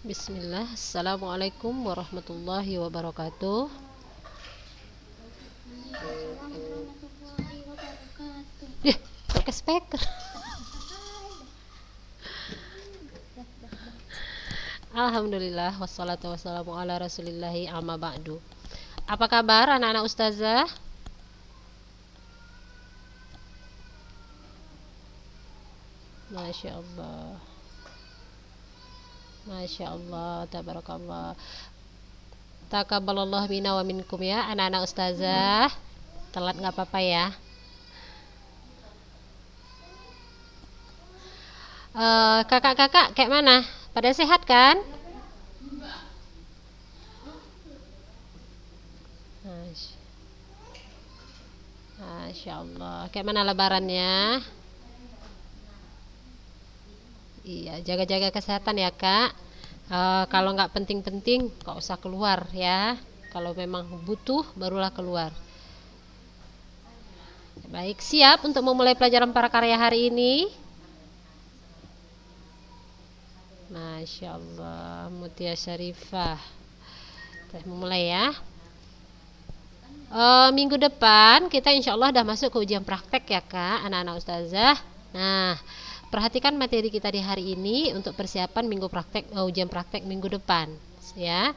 Bismillah. Assalamualaikum warahmatullahi wabarakatuh. Ya, pakai speaker. Alhamdulillah wassalatu wassalamu ala rasulillahi amma ba'du. Apa kabar anak-anak ustazah? Masya Allah. Masya Allah, tabarakallah. Taqabbalallah minna wa minkum ya anak-anak ustazah. Telat nggak apa-apa ya. Kakak-kakak kayak mana? Pada sehat kan? Masya, Masya Allah. Kayak mana lebarannya? Iya, jaga-jaga kesehatan ya kak. Kalau nggak penting-penting, nggak usah keluar ya. Kalau memang butuh, barulah keluar. Baik, siap untuk memulai pelajaran prakarya hari ini? Masya Allah, Mutia Syarifah. Kita memulai ya. Minggu depan kita insya Allah udah masuk ke ujian praktek ya kak, anak-anak ustazah. Nah, perhatikan materi kita di hari ini untuk persiapan minggu praktek, ujian praktek minggu depan ya.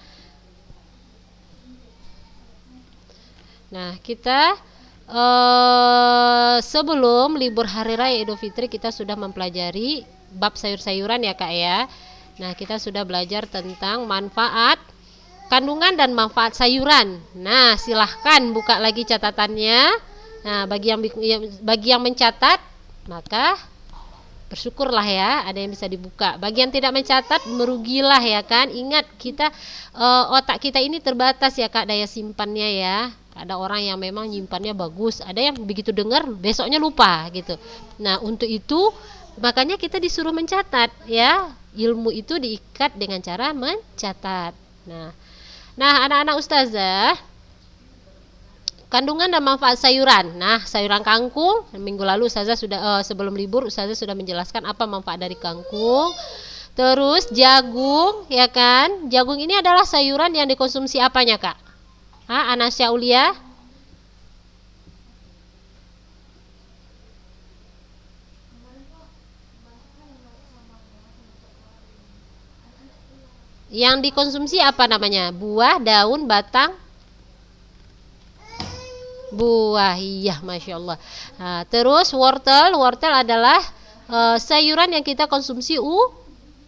Nah, kita sebelum libur hari raya Idul Fitri kita sudah mempelajari bab sayur-sayuran ya kak ya. Nah, kita sudah belajar tentang manfaat kandungan dan manfaat sayuran. Nah, silahkan buka lagi catatannya. Nah, bagi yang mencatat, maka bersyukurlah ya, ada yang bisa dibuka. Bagi yang tidak mencatat, merugilah ya kan. Ingat kita otak kita ini terbatas ya kak, daya simpannya ya. Ada orang yang memang nyimpannya bagus, ada yang begitu dengar besoknya lupa gitu. Nah, untuk itu makanya kita disuruh mencatat ya. Ilmu itu diikat dengan cara mencatat. Nah, anak-anak ustazah, kandungan dan manfaat sayuran. Nah, sayuran kangkung, minggu lalu ustazah sudah sebelum libur ustazah sudah menjelaskan apa manfaat dari kangkung. Terus jagung, ya kan? Jagung ini adalah sayuran yang dikonsumsi apanya, Kak? Anasya Ulia? Yang dikonsumsi apa namanya? Buah, daun, batang, buah. Iya, Masya Allah. Nah, terus wortel adalah sayuran yang kita konsumsi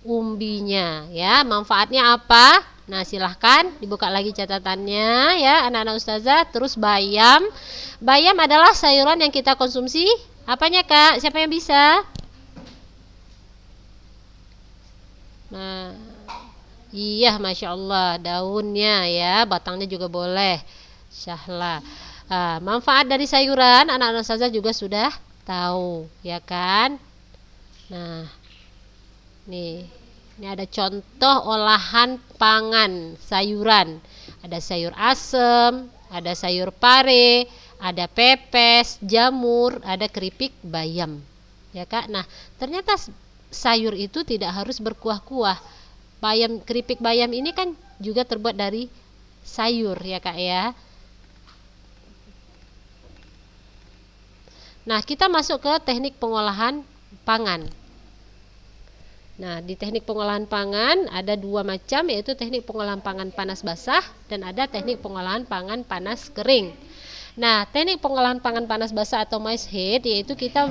umbinya ya. Manfaatnya apa? Nah, silahkan dibuka lagi catatannya ya anak-anak ustazah. Terus bayam adalah sayuran yang kita konsumsi apanya kak? Siapa yang bisa? Nah, iya, Masya Allah, daunnya ya, batangnya juga boleh. Syahla. Manfaat dari sayuran anak-anak saja juga sudah tahu ya kan. Nah, ini ada contoh olahan pangan sayuran. Ada sayur asem, ada sayur pare, ada pepes, jamur, ada keripik bayam ya kak. Nah, ternyata sayur itu tidak harus berkuah-kuah. Keripik bayam ini kan juga terbuat dari sayur ya kak ya. Nah, kita masuk ke teknik pengolahan pangan. Nah, di teknik pengolahan pangan ada dua macam, yaitu teknik pengolahan pangan panas basah dan ada teknik pengolahan pangan panas kering. Nah, teknik pengolahan pangan panas basah atau moist heat yaitu kita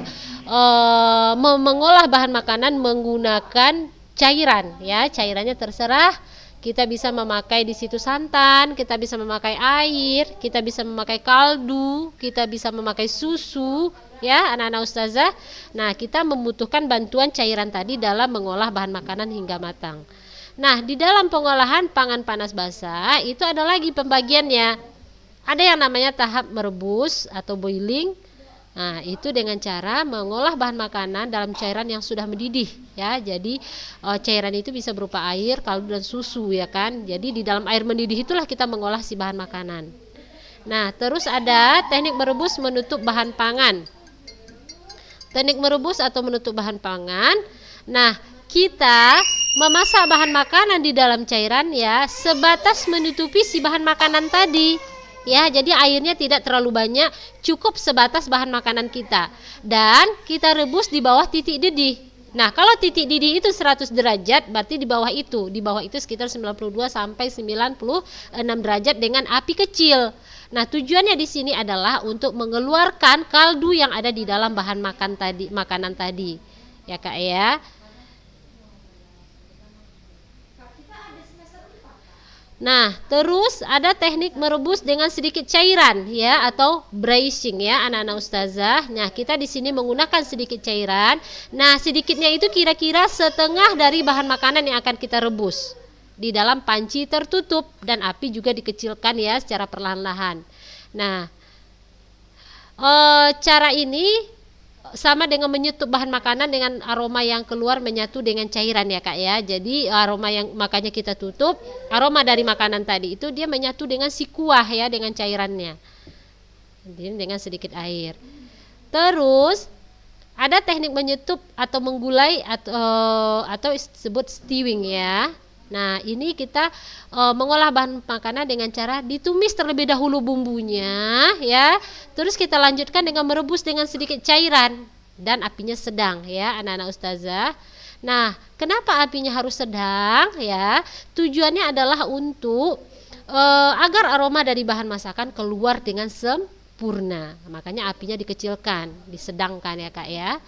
mengolah bahan makanan menggunakan cairan ya. Cairannya terserah. Kita bisa memakai di situ santan, kita bisa memakai air, kita bisa memakai kaldu, kita bisa memakai susu ya anak-anak ustazah. Nah, kita membutuhkan bantuan cairan tadi dalam mengolah bahan makanan hingga matang. Nah, di dalam pengolahan pangan panas basah itu ada lagi pembagiannya. Ada yang namanya tahap merebus atau boiling. Nah, itu dengan cara mengolah bahan makanan dalam cairan yang sudah mendidih ya. Jadi cairan itu bisa berupa air, kaldu dan susu ya kan. Jadi di dalam air mendidih itulah kita mengolah si bahan makanan. Nah, terus ada teknik merebus menutup bahan pangan. Teknik merebus atau menutup bahan pangan. Nah, kita memasak bahan makanan di dalam cairan ya sebatas menutupi si bahan makanan tadi. Ya, jadi airnya tidak terlalu banyak, cukup sebatas bahan makanan kita. Dan kita rebus di bawah titik didih. Nah, kalau titik didih itu 100 derajat, berarti di bawah itu sekitar 92 sampai 96 derajat dengan api kecil. Nah, tujuannya di sini adalah untuk mengeluarkan kaldu yang ada di dalam bahan makanan tadi. Ya, Kak ya. Nah, terus ada teknik merebus dengan sedikit cairan ya atau braising ya anak-anak ustazah. Nah, kita di sini menggunakan sedikit cairan. Nah, sedikitnya itu kira-kira setengah dari bahan makanan yang akan kita rebus di dalam panci tertutup dan api juga dikecilkan ya secara perlahan-lahan. Nah, cara ini sama dengan menyetup bahan makanan dengan aroma yang keluar menyatu dengan cairan ya Kak ya. Jadi aroma yang makanya kita tutup, aroma dari makanan tadi itu dia menyatu dengan si kuah ya, dengan cairannya. Jadi dengan sedikit air. Terus ada teknik menyetup atau menggulai atau disebut stewing ya. Nah, ini kita mengolah bahan makanan dengan cara ditumis terlebih dahulu bumbunya ya. Terus kita lanjutkan dengan merebus dengan sedikit cairan dan apinya sedang ya anak-anak ustazah. Nah, kenapa apinya harus sedang ya? Tujuannya adalah untuk agar aroma dari bahan masakan keluar dengan sempurna. Makanya apinya dikecilkan, disedangkan ya Kak ya.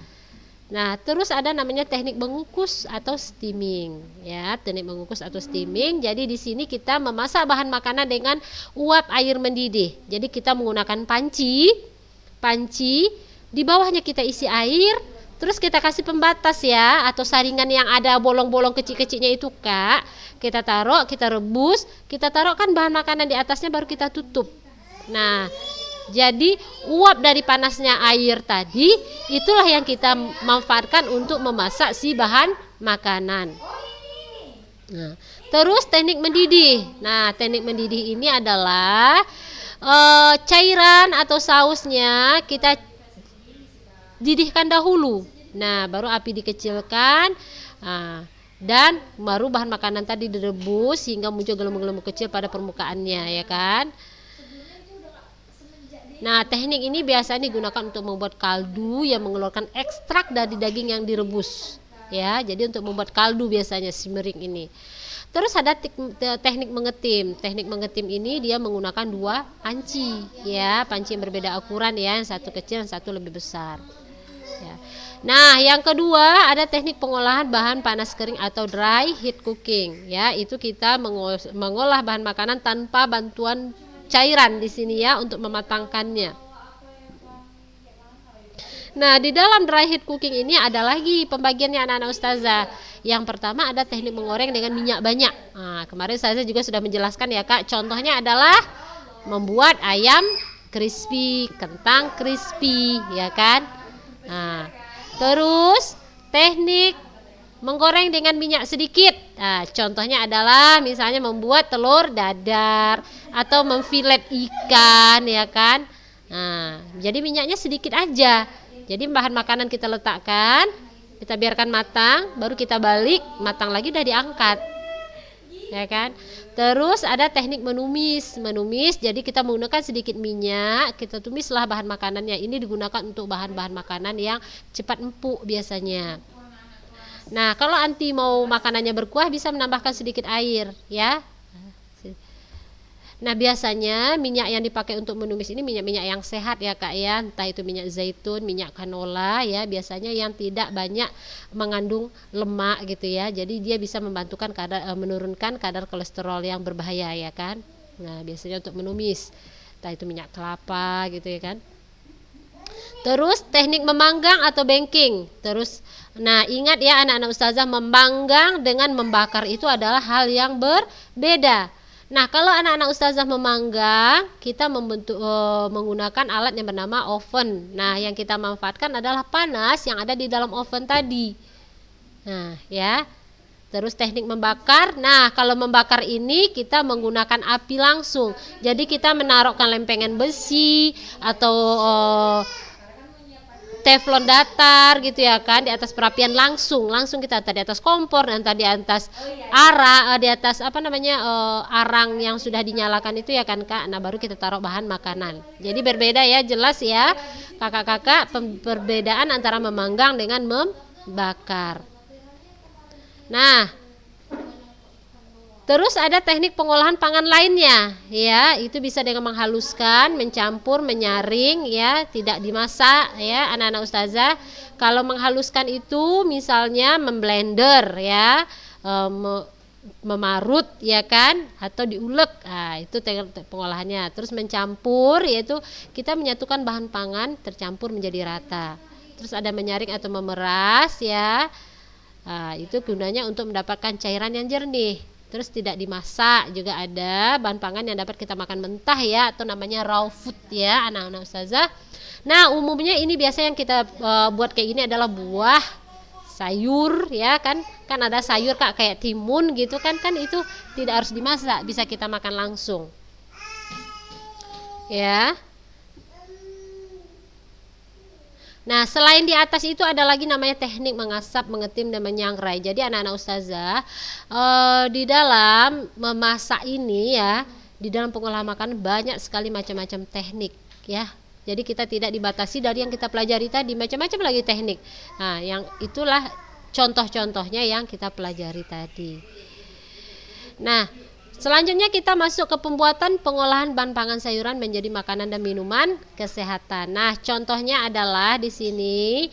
Nah, terus ada namanya teknik mengukus atau steaming ya, teknik mengukus atau steaming. Jadi di sini kita memasak bahan makanan dengan uap air mendidih. Jadi kita menggunakan panci, di bawahnya kita isi air, terus kita kasih pembatas ya atau saringan yang ada bolong-bolong kecil-kecilnya itu Kak. Kita taruh, kita rebus, kita taruhkan bahan makanan di atasnya baru kita tutup. Nah, jadi uap dari panasnya air tadi itulah yang kita manfaatkan untuk memasak si bahan makanan. Nah, terus teknik mendidih. Nah, teknik mendidih ini adalah cairan atau sausnya kita didihkan dahulu. Nah, baru api dikecilkan. Dan baru bahan makanan tadi direbus hingga muncul gelembung-gelembung kecil pada permukaannya ya kan. Nah, teknik ini biasanya digunakan untuk membuat kaldu yang mengeluarkan ekstrak dari daging yang direbus. Ya, jadi untuk membuat kaldu biasanya simmering ini. Terus ada teknik mengetim. Teknik mengetim ini dia menggunakan dua panci, ya, panci yang berbeda ukuran ya, yang satu kecil, yang satu lebih besar. Ya. Nah, yang kedua ada teknik pengolahan bahan panas kering atau dry heat cooking. Ya, itu kita mengolah bahan makanan tanpa bantuan cairan di sini ya untuk mematangkannya. Nah, di dalam dry heat cooking ini ada lagi pembagiannya anak-anak ustazah. Yang pertama ada teknik menggoreng dengan minyak banyak. Nah, kemarin saya juga sudah menjelaskan ya Kak. Contohnya adalah membuat ayam crispy, kentang crispy, ya kan? Nah, terus teknik menggoreng dengan minyak sedikit. Nah, contohnya adalah misalnya membuat telur dadar atau memfilet ikan ya kan. Nah, jadi minyaknya sedikit aja. Jadi bahan makanan kita letakkan, kita biarkan matang, baru kita balik, matang lagi udah diangkat. Ya kan? Terus ada teknik menumis. Jadi kita menggunakan sedikit minyak, kita tumislah bahan makanannya. Ini digunakan untuk bahan-bahan makanan yang cepat empuk biasanya. Nah, kalau anti mau makanannya berkuah bisa menambahkan sedikit air ya. Nah, biasanya minyak yang dipakai untuk menumis ini minyak-minyak yang sehat ya Kak ya. Entah itu minyak zaitun, minyak canola ya, biasanya yang tidak banyak mengandung lemak gitu ya. Jadi dia bisa menurunkan kadar kolesterol yang berbahaya ya kan. Nah, biasanya untuk menumis. Entah itu minyak kelapa gitu ya kan. Terus teknik memanggang atau baking. Nah, ingat ya anak-anak ustazah, memanggang dengan membakar itu adalah hal yang berbeda. Nah, kalau anak-anak ustazah memanggang, kita menggunakan alat yang bernama oven. Nah, yang kita manfaatkan adalah panas yang ada di dalam oven tadi. Nah, ya. Terus teknik membakar. Nah, kalau membakar ini kita menggunakan api langsung. Jadi kita menaruhkan lempengan besi atau teflon datar gitu ya kan, di atas perapian langsung kita di atas kompor, dan di atas di atas arang yang sudah dinyalakan itu ya kan Kak. Nah baru kita taruh bahan makanan. Jadi berbeda ya, jelas ya kakak-kakak perbedaan antara memanggang dengan membakar. Nah, terus ada teknik pengolahan pangan lainnya ya, itu bisa dengan menghaluskan, mencampur, menyaring ya, tidak dimasak ya anak-anak ustazah. Kalau menghaluskan itu misalnya memblender ya, memarut ya kan, atau diulek. Nah, itu teknik pengolahannya. Terus mencampur, yaitu kita menyatukan bahan pangan tercampur menjadi rata. Terus ada menyaring atau memeras ya. Nah, itu gunanya untuk mendapatkan cairan yang jernih. Terus tidak dimasak, juga ada bahan pangan yang dapat kita makan mentah ya, atau namanya raw food ya anak-anak ustazah. Nah umumnya ini biasa yang kita buat kayak gini adalah buah, sayur ya kan ada sayur Kak kayak timun gitu kan itu tidak harus dimasak, bisa kita makan langsung ya. Nah selain di atas itu ada lagi namanya teknik mengasap, mengetim, dan menyangrai. Jadi anak-anak ustazah di dalam memasak ini ya, di dalam pengolahan makanan banyak sekali macam-macam teknik ya. Jadi kita tidak dibatasi dari yang kita pelajari tadi, macam-macam lagi teknik. Nah yang itulah contoh-contohnya yang kita pelajari tadi. Nah selanjutnya kita masuk ke pembuatan pengolahan bahan pangan sayuran menjadi makanan dan minuman kesehatan. Nah, contohnya adalah di sini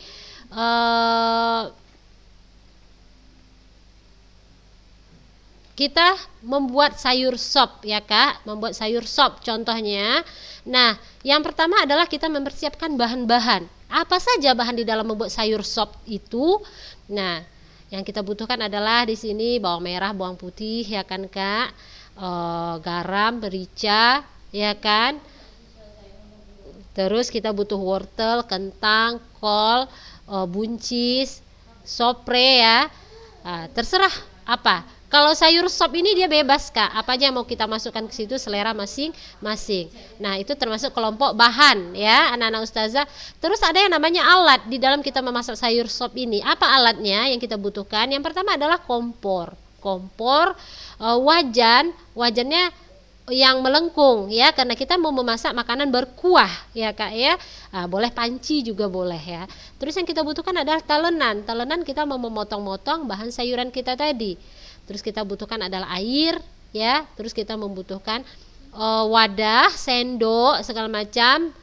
kita membuat sayur sop ya Kak, membuat sayur sop contohnya. Nah, yang pertama adalah kita mempersiapkan bahan-bahan. Apa saja bahan di dalam membuat sayur sop itu? Nah, yang kita butuhkan adalah di sini bawang merah, bawang putih ya kan Kak. Garam, merica ya kan. Terus kita butuh wortel, kentang, kol, buncis, sopre ya. Terserah apa. Kalau sayur sop ini dia bebas Kak, apa aja mau kita masukkan ke situ, selera masing-masing. Nah itu termasuk kelompok bahan ya anak-anak ustazah. Terus ada yang namanya alat di dalam kita memasak sayur sop ini. Apa alatnya yang kita butuhkan? Yang pertama adalah kompor, wajannya yang melengkung ya, karena kita mau memasak makanan berkuah ya Kak ya. Boleh panci juga boleh ya. Terus yang kita butuhkan adalah talenan kita mau memotong-motong bahan sayuran kita tadi. Terus kita butuhkan adalah air ya. Terus kita membutuhkan wadah, sendok segala macam.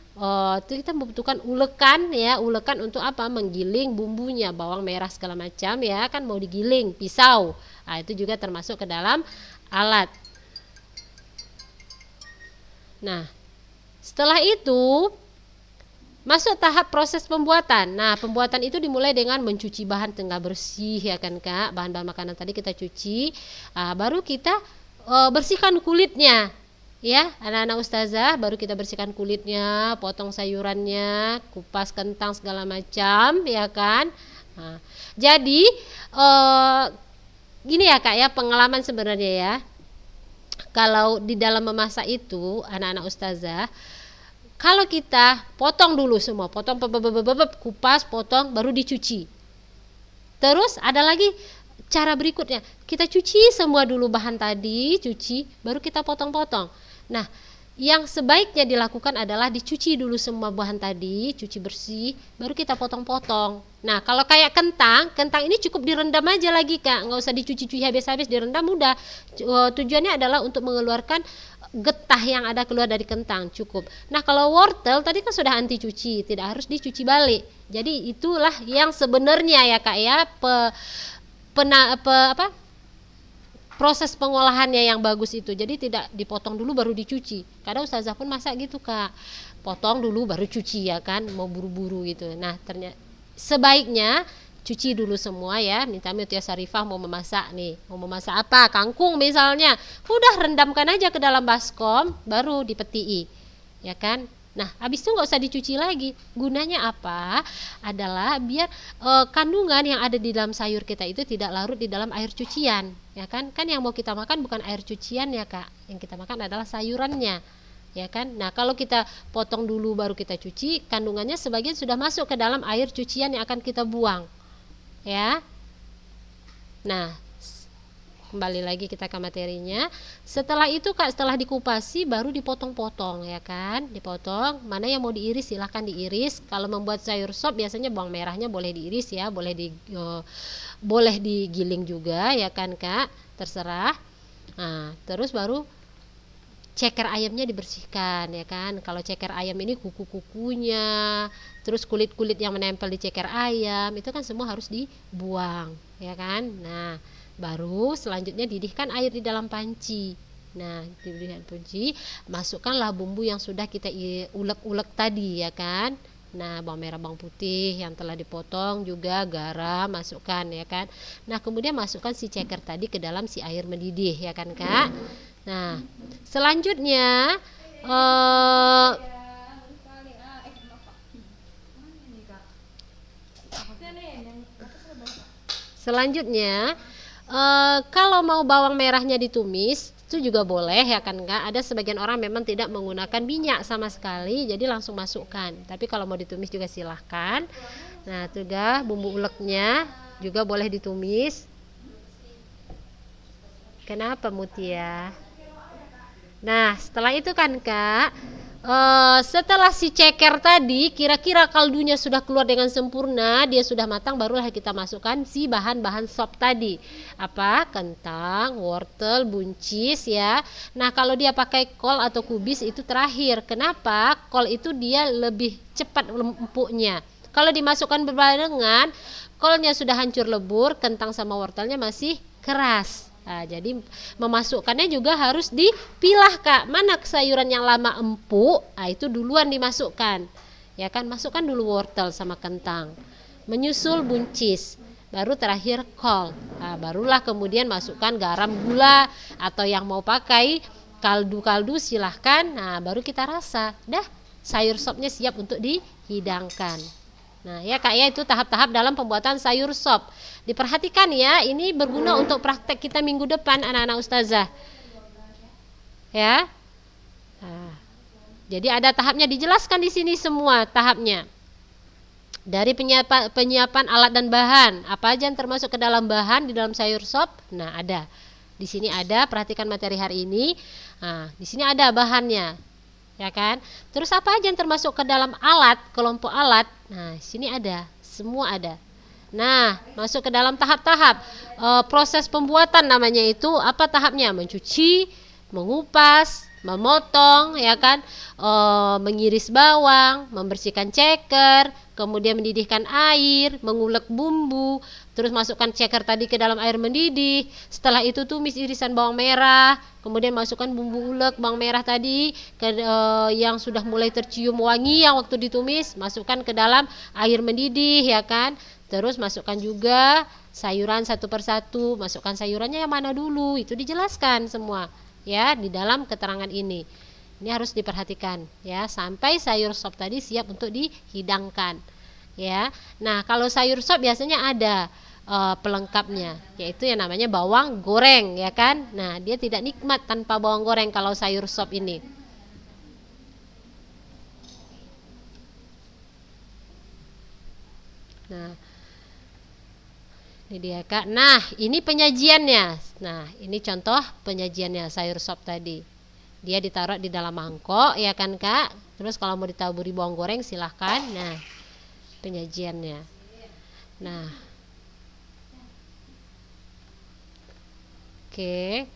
Itu kita membutuhkan ulekan ya, ulekan untuk apa? Menggiling bumbunya, bawang merah segala macam ya kan mau digiling, pisau. Itu juga termasuk ke dalam alat. Nah, setelah itu masuk tahap proses pembuatan. Nah, pembuatan itu dimulai dengan mencuci bahan hingga bersih ya kan Kak. Bahan-bahan makanan tadi kita cuci, baru kita bersihkan kulitnya. Ya, anak-anak ustazah, baru kita bersihkan kulitnya, potong sayurannya, kupas kentang segala macam ya kan. Jadi gini ya Kak ya, pengalaman sebenarnya ya. Kalau di dalam memasak itu anak-anak ustazah, kalau kita potong dulu semua, kupas, potong, baru dicuci. Terus ada lagi cara berikutnya, kita cuci semua dulu bahan tadi, cuci, baru kita potong-potong. Nah, yang sebaiknya dilakukan adalah dicuci dulu semua bahan tadi, cuci bersih, baru kita potong-potong. Nah, kalau kayak kentang ini cukup direndam aja lagi Kak, nggak usah dicuci-cuci habis-habis, direndam udah. Tujuannya adalah untuk mengeluarkan getah yang ada keluar dari kentang, cukup. Nah, kalau wortel tadi kan sudah anti cuci, tidak harus dicuci balik. Jadi itulah yang sebenarnya ya Kak ya, proses pengolahannya yang bagus itu. Jadi tidak dipotong dulu baru dicuci. Kadang ustazah pun masak gitu Kak, potong dulu baru cuci ya kan, mau buru-buru gitu. Nah ternyata sebaiknya cuci dulu semua ya. Minta Tia Sarifah mau memasak nih, mau memasak apa, kangkung misalnya, udah rendamkan aja ke dalam baskom, baru dipetii ya kan. Nah habis itu nggak usah dicuci lagi. Gunanya apa? Adalah biar kandungan yang ada di dalam sayur kita itu tidak larut di dalam air cucian ya kan. Kan yang mau kita makan bukan air cucian ya Kak, yang kita makan adalah sayurannya ya kan. Nah, kalau kita potong dulu baru kita cuci, kandungannya sebagian sudah masuk ke dalam air cucian yang akan kita buang, ya. Nah, kembali lagi kita ke materinya. Setelah itu Kak, setelah dikupasi baru dipotong-potong, ya kan, dipotong. Mana yang mau diiris silahkan diiris. Kalau membuat sayur sop biasanya bawang merahnya boleh diiris ya, boleh digiling juga, ya kan Kak, terserah. Nah, terus baru ceker ayamnya dibersihkan, ya kan. Kalau ceker ayam ini kuku-kukunya, terus kulit-kulit yang menempel di ceker ayam itu kan semua harus dibuang, ya kan. Nah, baru selanjutnya didihkan air di dalam panci. Nah, di dalam panci masukkanlah bumbu yang sudah kita ulek-ulek tadi, ya kan. Nah, bawang merah, bawang putih yang telah dipotong, juga garam masukkan, ya kan. Nah, kemudian masukkan si ceker tadi ke dalam si air mendidih, ya kan Kak. Nah, selanjutnya kalau mau bawang merahnya ditumis itu juga boleh, ya kan Kak. Ada sebagian orang memang tidak menggunakan minyak sama sekali, jadi langsung masukkan. Tapi kalau mau ditumis juga silahkan. Nah, juga bumbu uleknya juga boleh ditumis. Kenapa Mutia? Nah, setelah itu kan Kak, setelah si ceker tadi kira-kira kaldunya sudah keluar dengan sempurna, dia sudah matang, barulah kita masukkan si bahan-bahan sop tadi. Apa? Kentang, wortel, buncis, ya. Nah, kalau dia pakai kol atau kubis itu terakhir. Kenapa? Kol itu dia lebih cepat empuknya. Kalau dimasukkan berbarengan, kolnya sudah hancur lebur, kentang sama wortelnya masih keras. Nah, jadi memasukkannya juga harus dipilah Kak. Mana sayuran yang lama empuk, nah itu duluan dimasukkan, ya kan. Masukkan dulu wortel sama kentang, menyusul buncis, baru terakhir kol. Nah, barulah kemudian masukkan garam, gula, atau yang mau pakai kaldu-kaldu silahkan. Nah, baru kita rasa, dah sayur sopnya siap untuk dihidangkan. Nah, ya Kak, ya, itu tahap-tahap dalam pembuatan sayur sop. Diperhatikan ya, ini berguna untuk praktek kita minggu depan anak-anak ustazah. Ya. Nah, jadi ada tahapnya dijelaskan di sini semua tahapnya. Dari penyiapan alat dan bahan, apa aja yang termasuk ke dalam bahan di dalam sayur sop? Nah, ada. Di sini ada, perhatikan materi hari ini. Nah, di sini ada bahannya. Ya kan? Terus apa aja yang termasuk ke dalam alat, kelompok alat? Nah, sini ada, semua ada. Nah, masuk ke dalam tahap-tahap proses pembuatan namanya itu apa tahapnya? Mencuci, mengupas, memotong, ya kan, mengiris bawang, membersihkan ceker, kemudian mendidihkan air, mengulek bumbu, terus masukkan ceker tadi ke dalam air mendidih. Setelah itu tumis irisan bawang merah, kemudian masukkan bumbu ulek bawang merah tadi yang sudah mulai tercium wangi yang waktu ditumis, masukkan ke dalam air mendidih, ya kan. Terus masukkan juga sayuran satu persatu, masukkan sayurannya yang mana dulu, itu dijelaskan semua ya di dalam keterangan ini. Ini harus diperhatikan ya, sampai sayur sop tadi siap untuk dihidangkan ya. Nah, kalau sayur sop biasanya ada pelengkapnya, yaitu yang namanya bawang goreng, ya kan. Nah, dia tidak nikmat tanpa bawang goreng kalau sayur sop ini. Nah, ini dia Kak. Nah, ini penyajiannya. Nah, ini contoh penyajiannya sayur sop tadi. Dia ditaruh di dalam mangkok, ya kan Kak. Terus kalau mau ditaburi bawang goreng silahkan. Nah, penyajiannya. Nah, oke.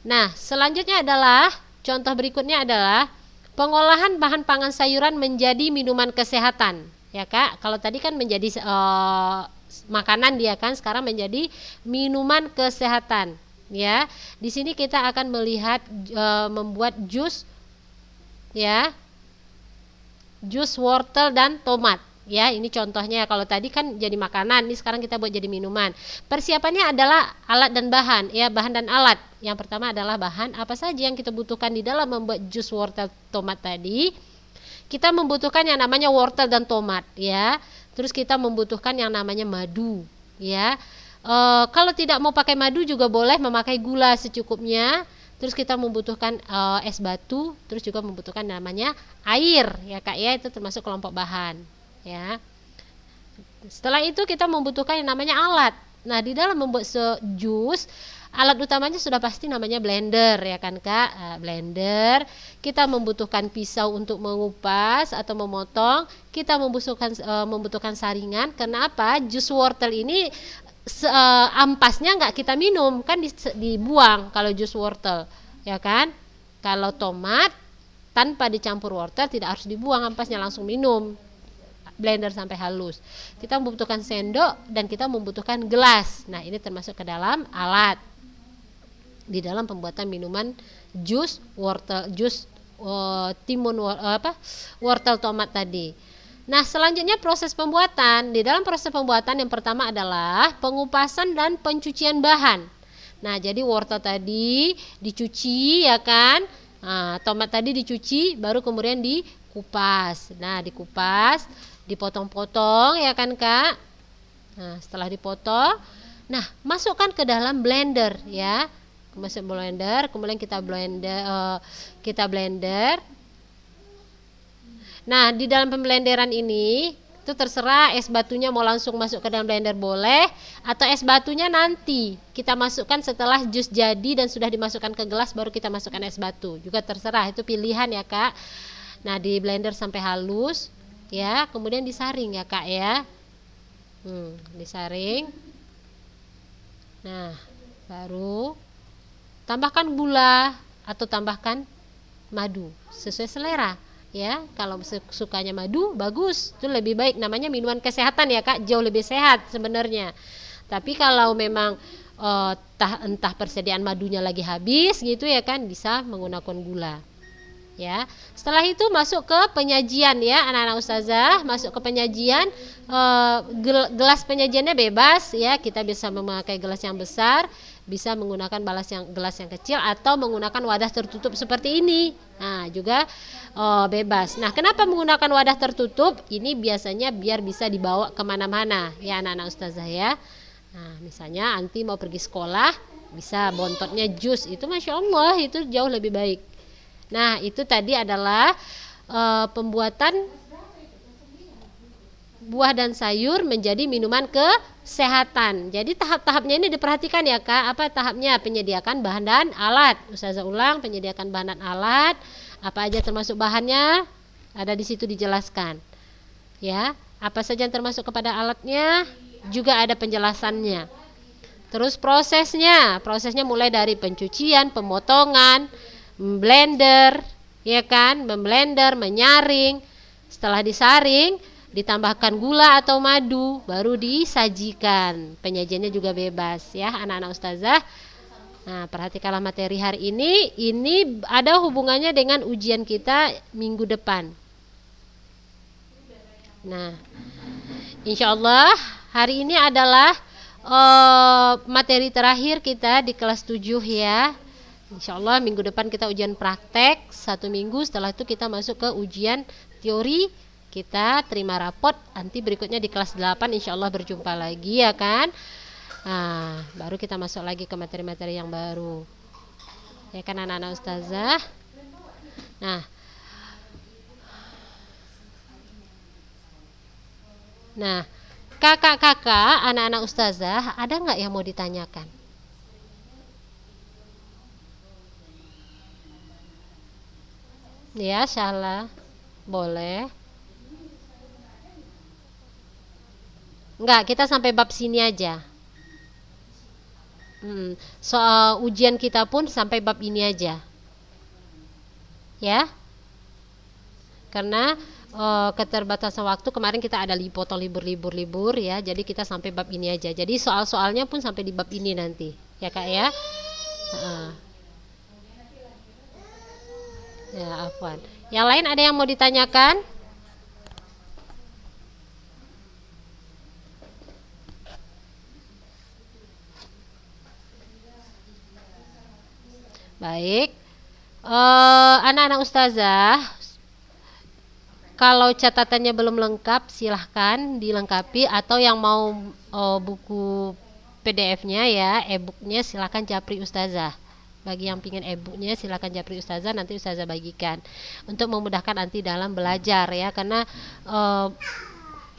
Nah, selanjutnya adalah contoh berikutnya adalah pengolahan bahan pangan sayuran menjadi minuman kesehatan, ya Kak. Kalau tadi kan menjadi makanan dia kan, sekarang menjadi minuman kesehatan, ya. Di sini kita akan melihat membuat jus, ya, jus wortel dan tomat. Ya, ini contohnya. Kalau tadi kan jadi makanan, ini sekarang kita buat jadi minuman. Persiapannya adalah alat dan bahan, ya, bahan dan alat. Yang pertama adalah bahan apa saja yang kita butuhkan di dalam membuat jus wortel tomat tadi. Kita membutuhkan yang namanya wortel dan tomat, ya. Terus kita membutuhkan yang namanya madu, ya. Kalau tidak mau pakai madu juga boleh memakai gula secukupnya. Terus kita membutuhkan es batu, terus juga membutuhkan namanya air ya Kak ya, itu termasuk kelompok bahan ya. Setelah itu kita membutuhkan yang namanya alat. Nah, di dalam membuat jus, alat utamanya sudah pasti namanya blender ya kan Kak. Blender, kita membutuhkan pisau untuk mengupas atau memotong, kita membutuhkan saringan. Kenapa? Jus wortel ini ampasnya nggak kita minum, kan dibuang kalau jus wortel ya kan. Kalau tomat tanpa dicampur wortel tidak harus dibuang ampasnya, langsung minum, blender sampai halus. Kita membutuhkan sendok dan kita membutuhkan gelas. Nah, ini termasuk ke dalam alat di dalam pembuatan minuman jus wortel, jus timun wortel tomat tadi. Nah, selanjutnya proses pembuatan. Di dalam proses pembuatan yang pertama adalah pengupasan dan pencucian bahan. Nah, jadi wortel tadi dicuci ya kan. Nah, tomat tadi dicuci, baru kemudian dikupas. Nah, dikupas, dipotong-potong ya kan Kak. Nah, setelah dipotong, nah masukkan ke dalam blender ya. Masuk blender, kemudian kita blender. Nah, di dalam pemblenderan ini itu terserah es batunya mau langsung masuk ke dalam blender boleh, atau es batunya nanti kita masukkan setelah jus jadi dan sudah dimasukkan ke gelas baru kita masukkan es batu. Juga terserah, itu pilihan ya Kak. Nah, di blender sampai halus ya, kemudian disaring ya Kak ya. Disaring. Nah, baru tambahkan gula atau tambahkan madu sesuai selera. Ya, kalau sukanya madu bagus, itu lebih baik, namanya minuman kesehatan ya Kak, jauh lebih sehat sebenarnya. Tapi kalau memang entah persediaan madunya lagi habis gitu ya kan, bisa menggunakan gula. Ya, setelah itu masuk ke penyajian ya anak-anak ustazah, masuk ke penyajian. Gelas penyajiannya bebas ya, kita bisa memakai gelas yang besar, bisa menggunakan gelas yang kecil, atau menggunakan wadah tertutup seperti ini. Nah, juga bebas. Nah, kenapa menggunakan wadah tertutup? Ini biasanya biar bisa dibawa kemana-mana ya anak-anak ustazah ya. Nah, misalnya anti mau pergi sekolah, bisa bontotnya jus, itu Masya Allah, itu jauh lebih baik. Nah, itu tadi adalah pembuatan buah dan sayur menjadi minuman kesehatan. Jadi tahap-tahapnya ini diperhatikan ya Kak. Apa tahapnya? Penyediakan bahan dan alat. Ustazah ulang, penyediakan bahan dan alat. Apa aja termasuk bahannya? Ada di situ dijelaskan. Ya, apa saja yang termasuk kepada alatnya? Juga ada penjelasannya. Terus prosesnya mulai dari pencucian, pemotongan, blender, ya kan, memblender, menyaring. Setelah disaring, ditambahkan gula atau madu, baru disajikan. Penyajiannya juga bebas ya anak-anak ustazah. Nah, perhatikanlah materi hari ini ada hubungannya dengan ujian kita minggu depan. Nah, insya Allah hari ini adalah materi terakhir kita di kelas 7 ya. Insya Allah minggu depan kita ujian praktek 1 minggu, setelah itu kita masuk ke ujian teori, kita terima rapot, nanti berikutnya di kelas 8 insya Allah berjumpa lagi ya kan. Nah, baru kita masuk lagi ke materi-materi yang baru ya kan anak-anak ustazah. Nah, kakak-kakak, anak-anak ustazah, ada nggak yang mau ditanyakan? Ya, Syahla, boleh. Enggak, kita sampai bab sini aja. Soal ujian kita pun sampai bab ini aja. Ya. Karena keterbatasan waktu, kemarin kita ada potong libur ya. Jadi kita sampai bab ini aja. Jadi soal-soalnya pun sampai di bab ini nanti. Ya Kak ya. Ya, afwan. Yang lain ada yang mau ditanyakan? Baik. Anak-anak ustazah, Kalau catatannya belum lengkap, silahkan dilengkapi, atau yang mau buku PDF-nya ya, e-booknya, silahkan japri ustazah. Bagi yang pingin e-booknya silahkan japri ustazah, nanti ustazah bagikan untuk memudahkan nanti dalam belajar ya, karena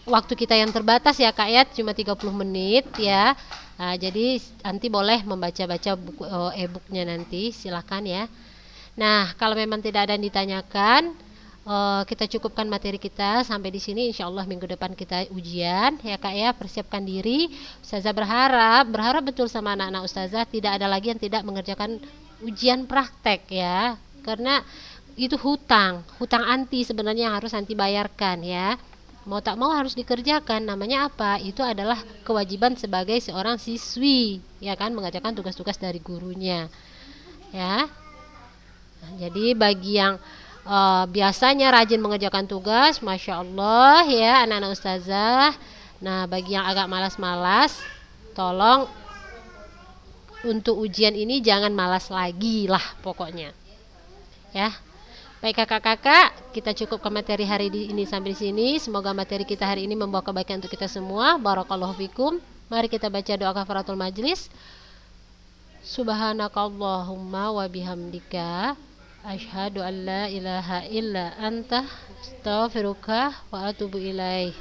waktu kita yang terbatas ya Kak ya, cuma 30 menit ya. Nah, jadi nanti boleh membaca-baca buku e-booknya nanti, silahkan ya. Nah, kalau memang tidak ada yang ditanyakan, kita cukupkan materi kita sampai di sini. Insya Allah minggu depan kita ujian ya Kak ya, persiapkan diri. Ustazah berharap betul sama anak-anak ustazah tidak ada lagi yang tidak mengerjakan ujian praktek ya, karena itu hutang anti sebenarnya yang harus anti bayarkan ya. Mau tak mau harus dikerjakan, namanya apa? Itu adalah kewajiban sebagai seorang siswi ya kan, mengerjakan tugas-tugas dari gurunya ya. Nah, jadi bagi yang biasanya rajin mengerjakan tugas, Masya Allah ya anak-anak ustazah. Nah, bagi yang agak malas-malas, tolong untuk ujian ini jangan malas lagi lah pokoknya ya. Baik kakak-kakak, kita cukupkan materi hari ini sampai di sini. Semoga materi kita hari ini membawa kebaikan untuk kita semua. Barakallahu fikum. Mari kita baca doa kafaratul majlis. Subhanakallahumma wa bihamdika asyhadu an la ilaha illa anta astaghfiruka wa atubu ilaih.